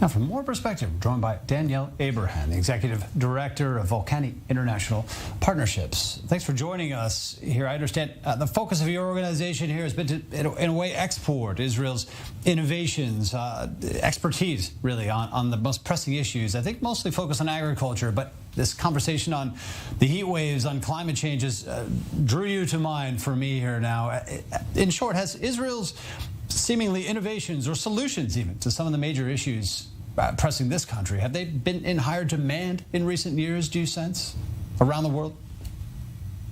Now, for more perspective, we're joined by Danielle Abraham, the Executive Director of Volcani International Partnerships. Thanks for joining us here. I understand the focus of your organization here has been to, in a way, export Israel's innovations, expertise, really, on the most pressing issues. I think mostly focused on agriculture, but this conversation on the heat waves, on climate changes, drew you to mind for me here now. In short, has Israel's seemingly innovations or solutions even to some of the major issues pressing this country, have they been in higher demand in recent years, do you sense, around the world?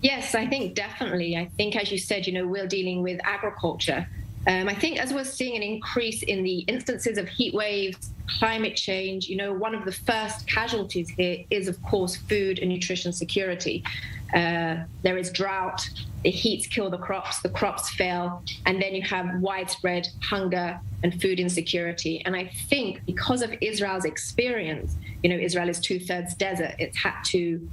Yes, I think definitely. I think, as you said, we're dealing with agriculture. I think as we're seeing an increase in the instances of heat waves, climate change, one of the first casualties here is, of course, food and nutrition security. There is drought, the heats kill the crops fail, and then you have widespread hunger and food insecurity. And I think because of Israel's experience, Israel is 2/3 desert, it's had to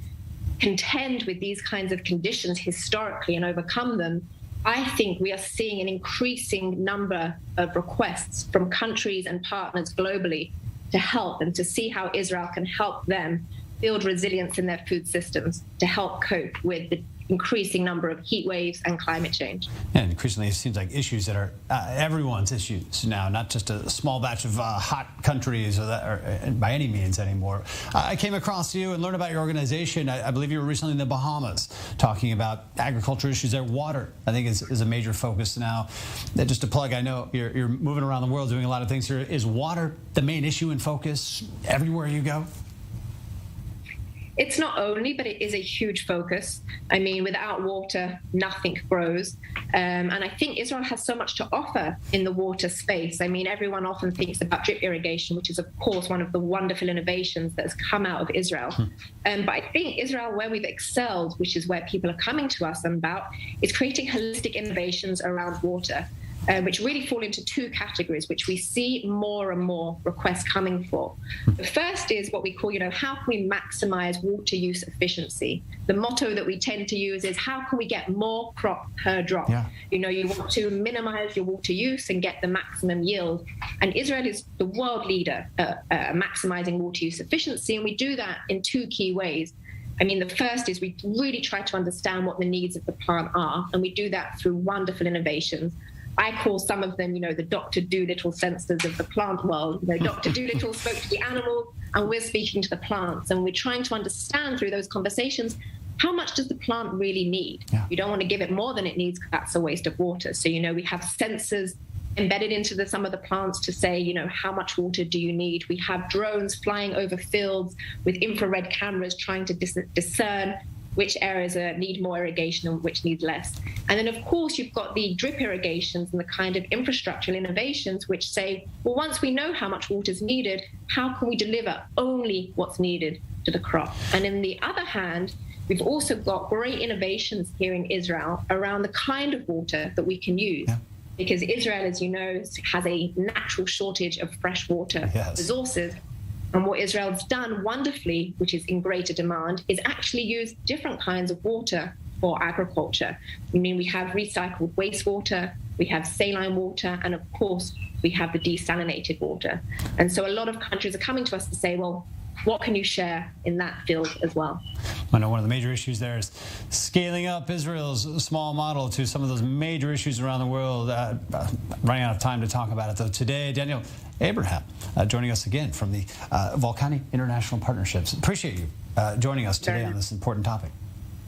contend with these kinds of conditions historically and overcome them. I think we are seeing an increasing number of requests from countries and partners globally to help and to see how Israel can help them build resilience in their food systems to help cope with the increasing number of heat waves and climate change. And increasingly, it seems like issues that are everyone's issues now, not just a small batch of hot countries or by any means anymore. I came across you and learned about your organization. I believe you were recently in the Bahamas talking about agriculture issues there. Water, I think, is a major focus now. Just to plug, I know you're moving around the world doing a lot of things here. Is water the main issue in focus everywhere you go? It's not only, but it is a huge focus. I mean, without water, nothing grows. And I think Israel has so much to offer in the water space. I mean, everyone often thinks about drip irrigation, which is, of course, one of the wonderful innovations that has come out of Israel. But I think Israel, where we've excelled, which is where people are coming to us about, is creating holistic innovations around water, which really fall into two categories, which we see more and more requests coming for. The first is what we call, how can we maximize water use efficiency? The motto that we tend to use is, how can we get more crop per drop? Yeah. You want to minimize your water use and get the maximum yield. And Israel is the world leader at maximizing water use efficiency, and we do that in two key ways. I mean, the first is we really try to understand what the needs of the plant are, and we do that through wonderful innovations. I call some of them, the Dr. Dolittle sensors of the plant world. Dr. Dolittle spoke to the animals, and we're speaking to the plants. And we're trying to understand through those conversations, how much does the plant really need? Yeah. You don't want to give it more than it needs, because that's a waste of water. So, we have sensors embedded into some of the plants to say, how much water do you need? We have drones flying over fields with infrared cameras trying to discern which areas need more irrigation and which need less. And then, of course, you've got the drip irrigations and the kind of infrastructural innovations which say, well, once we know how much water is needed, how can we deliver only what's needed to the crop? And in the other hand, we've also got great innovations here in Israel around the kind of water that we can use. Yeah. Because Israel, as you know, has a natural shortage of fresh water resources. And what Israel's done wonderfully, which is in greater demand, is actually use different kinds of water for agriculture. I mean, we have recycled wastewater, we have saline water, and of course, we have the desalinated water. And so a lot of countries are coming to us to say, well, what can you share in that field as well? I know one of the major issues there is scaling up Israel's small model to some of those major issues around the world. Running out of time to talk about it, though. Today, Danielle Abraham joining us again from the Volcani International Partnerships. Appreciate you joining us today on this important topic.